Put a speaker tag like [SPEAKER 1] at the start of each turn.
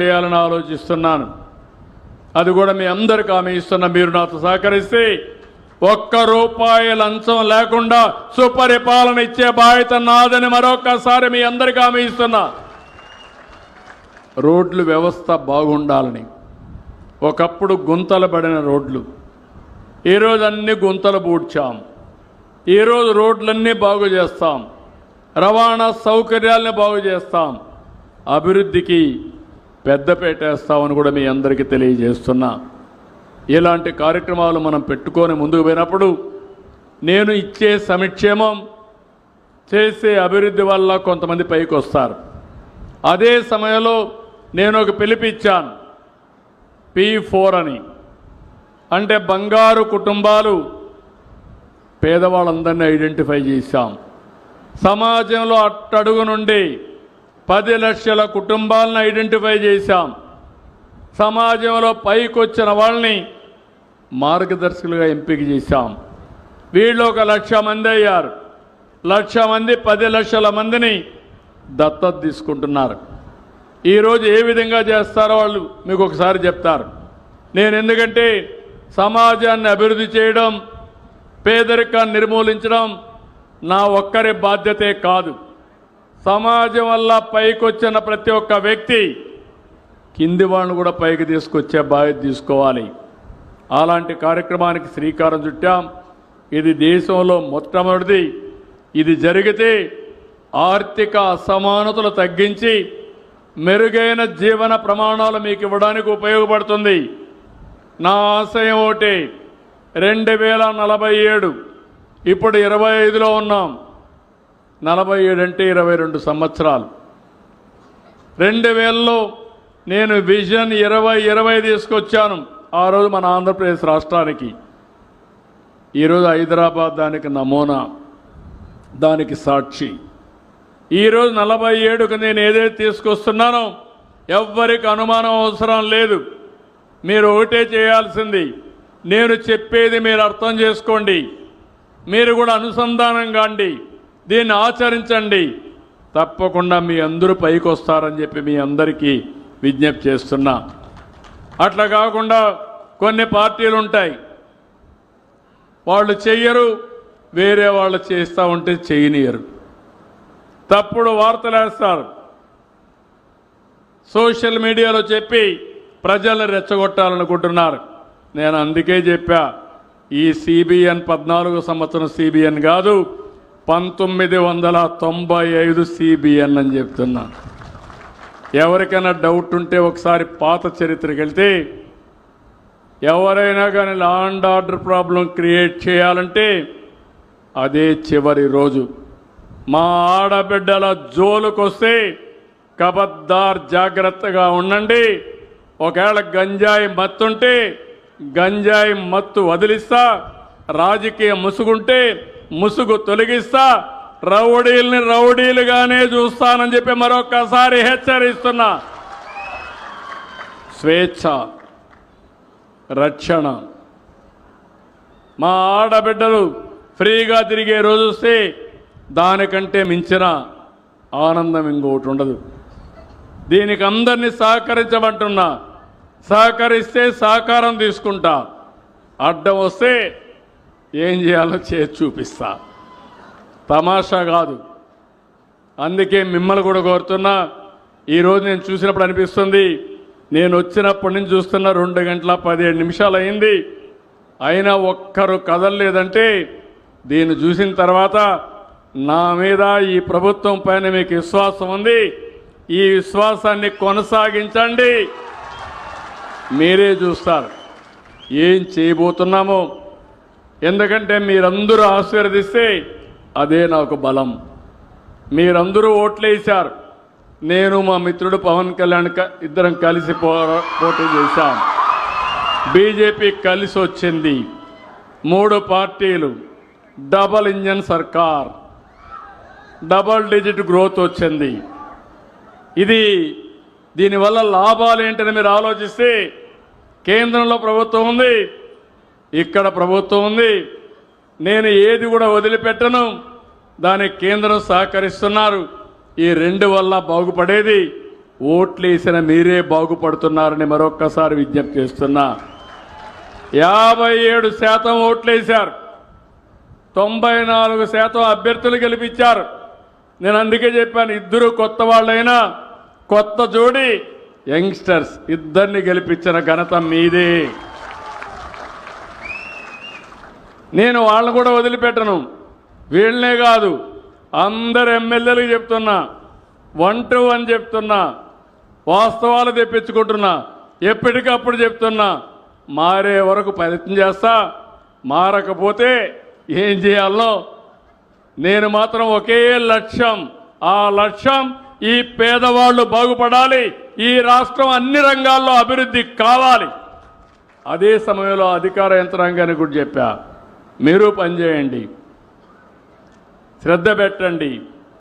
[SPEAKER 1] చేయాలని ఆలోచిస్తున్నాను. అది కూడా మీ అందరికీ హామీ ఇస్తున్నా. మీరు నాతో సహకరిస్తే ₹1 లంచం లేకుండా సుపరిపాలన ఇచ్చే బాధ్యత నాదని మరొకసారి మీ అందరికీ హామీ ఇస్తున్నా. రోడ్లు వ్యవస్థ బాగుండాలని. ఒకప్పుడు గుంతలు పడిన రోడ్లు, ఈరోజు అన్ని గుంతలు పూడ్చాం. ఈరోజు రోడ్లన్నీ బాగు చేస్తాం, రవాణా సౌకర్యాలని బాగు చేస్తాం, అభివృద్ధికి పెద్దపీట వేస్తామని కూడా మీ అందరికీ తెలియజేస్తున్నా. ఇలాంటి కార్యక్రమాలు మనం పెట్టుకొని ముందుకు పోయినప్పుడు నేను ఇచ్చే సంక్షేమం చేసే అభివృద్ధి వల్ల కొంతమంది పైకి వస్తారు. అదే సమయంలో నేను ఒక పిలిపిచ్చాను, P4 అని. అంటే బంగారు కుటుంబాలు, పేదవాళ్ళందరినీ ఐడెంటిఫై చేశాం. సమాజంలో అట్టడుగు నుండి 10 లక్షల కుటుంబాలను ఐడెంటిఫై చేశాం. సమాజంలో పైకి వచ్చిన వాళ్ళని మార్గదర్శకులుగా ఎంపిక చేశాం. వీళ్ళు 1 లక్ష మంది అయ్యారు. 1,00,000 మంది 10 లక్షల మందిని దత్తత తీసుకుంటున్నారు. ఈరోజు ఏ విధంగా చేస్తారో వాళ్ళు మీకు ఒకసారి చెప్తారు. నేను ఎందుకంటే సమాజాన్ని అభివృద్ధి చేయడం, పేదరికాన్ని నిర్మూలించడం నా ఒక్కరి బాధ్యతే కాదు. సమాజం వల్ల పైకొచ్చిన ప్రతి ఒక్క వ్యక్తి కింది వాళ్ళను కూడా పైకి తీసుకొచ్చే బాధ్యత తీసుకోవాలి. అలాంటి కార్యక్రమానికి శ్రీకారం చుట్టాం. ఇది దేశంలో మొట్టమొదటిది. ఇది జరిగితే ఆర్థిక అసమానతలు తగ్గించి మెరుగైన జీవన ప్రమాణాలు మీకు ఇవ్వడానికి ఉపయోగపడుతుంది. నా ఆశయం ఒకటి, 2047, ఇప్పుడు 25లో ఉన్నాం. 47 అంటే 22 సంవత్సరాలు. 2000లో నేను విజన్ 2020 తీసుకొచ్చాను. ఆ రోజు మన ఆంధ్రప్రదేశ్ రాష్ట్రానికి. ఈరోజు హైదరాబాద్ దానికి నమూనా, దానికి సాక్షి. ఈరోజు 47కు నేను ఏదైతే తీసుకొస్తున్నానో ఎవ్వరికి అనుమానం అవసరం లేదు. మీరు ఒకటే చేయాల్సింది, నేను చెప్పేది మీరు అర్థం చేసుకోండి, మీరు కూడా అనుసంధానం కాండి, దీన్ని ఆచరించండి. తప్పకుండా మీ అందరూ పైకి వస్తారని చెప్పి మీ అందరికీ విజ్ఞప్తి చేస్తున్నా. అట్లా కాకుండా కొన్ని పార్టీలు ఉంటాయి, వాళ్ళు చెయ్యరు, వేరే వాళ్ళు చేస్తూ ఉంటే చేయనియరు. తప్పుడు వార్తలు వేస్తారు, సోషల్ మీడియాలో చెప్పి ప్రజలను రెచ్చగొట్టాలనుకుంటున్నారు. నేను అందుకే చెప్పా, ఈ CBN 14 సంవత్సరం CBN కాదు, 1995 CBN అని చెప్తున్నా. ఎవరికైనా డౌట్ ఉంటే ఒకసారి పాత చరిత్రకి వెళ్తే, ఎవరైనా కానీ law and order problem create చేయాలంటే అదే చివరి రోజు. మా ఆడబిడ్డల జోలుకొస్తే కబద్దార్ జాగ్రత్తగా ఉండండి. ఒకవేళ గంజాయి మత్తుంటే గంజాయి మత్తు వదిలిస్తా, రాజకీయ ముసుగుంటే ముసుగు తొలగిస్తా, రౌడీల్ని రౌడీలుగానే చూస్తానని చెప్పి మరొకసారి హెచ్చరిస్తున్నా. స్వేచ్ఛ, రక్షణ, మా ఆడబిడ్డలు ఫ్రీగా తిరిగే రోజు వస్తే దానికంటే మించిన ఆనందం ఇంకోటి ఉండదు. దీనికి అందరినీ సహకరించమంటున్నా. సహకరిస్తే సహకారం తీసుకుంటా, అడ్డం వస్తే ఏం చేయాలో చేసి చూపిస్తా. తమాషా కాదు. అందుకే మిమ్మల్ని కూడా కోరుతున్నా. ఈరోజు నేను చూసినప్పుడు అనిపిస్తుంది, నేను వచ్చినప్పటి నుంచి చూస్తున్న 2 గంటల 17 నిమిషాలు అయింది, అయినా ఒక్కరు కదలలేదంటే దీన్ని చూసిన తర్వాత నా మీద, ఈ ప్రభుత్వం పైన మీకు విశ్వాసం ఉంది. ఈ విశ్వాసాన్ని కొనసాగించండి. మీరే చూస్తారు ఏం చేయబోతున్నామో. ఎందుకంటే మీరందరూ ఆశీర్వదిస్తే అదే నాకు బలం. మీరందరూ ఓట్లేశారు. నేను మా మిత్రుడు పవన్ కళ్యాణ్ ఇద్దరం కలిసి పోటీ చేశాం. బీజేపీ కలిసి వచ్చింది. 3 పార్టీలు, డబల్ ఇంజన్ సర్కార్, డబల్ డిజిట్ గ్రోత్ వచ్చింది. దీనివల్ల లాభాలు ఏంటని మీరు ఆలోచిస్తే, కేంద్రంలో ప్రభుత్వం ఉంది, ఇక్కడ ప్రభుత్వం ఉంది. నేను ఏది కూడా వదిలిపెట్టను. దానికి కేంద్రం సహకరిస్తున్నారు. ఈ 2 వల్ల బాగుపడేది ఓట్లేసిన మీరే బాగుపడుతున్నారని మరొక్కసారి విజ్ఞప్తి చేస్తున్నా. 57% ఓట్లేశారు, 94% అభ్యర్థులు గెలిపించారు. నేను అందుకే చెప్పాను, ఇద్దరు కొత్త వాళ్ళైనా కొత్త జోడి యంగ్స్టర్స్ ఇద్దరిని గెలిపించిన ఘనత మీదే. నేను వాళ్ళని కూడా వదిలిపెట్టను. వీళ్ళనే కాదు, అందరు ఎమ్మెల్యేలకు చెప్తున్నా, 1 to 1 చెప్తున్నా, వాస్తవాలు తెప్పించుకుంటున్నా, ఎప్పటికప్పుడు చెప్తున్నా. మారే వరకు ప్రయత్నం చేస్తా. మారకపోతే ఏం చేయాలో నేను మాత్రం ఒకే లక్ష్యం. ఆ లక్ష్యం ఈ పేదవాళ్ళు బాగుపడాలి, ఈ రాష్ట్రం అన్ని రంగాల్లో అభివృద్ధి కావాలి. అదే సమయంలో అధికార యంత్రాంగాన్ని కూడా చెప్పా, మీరు పనిచేయండి, శ్రద్ధ పెట్టండి.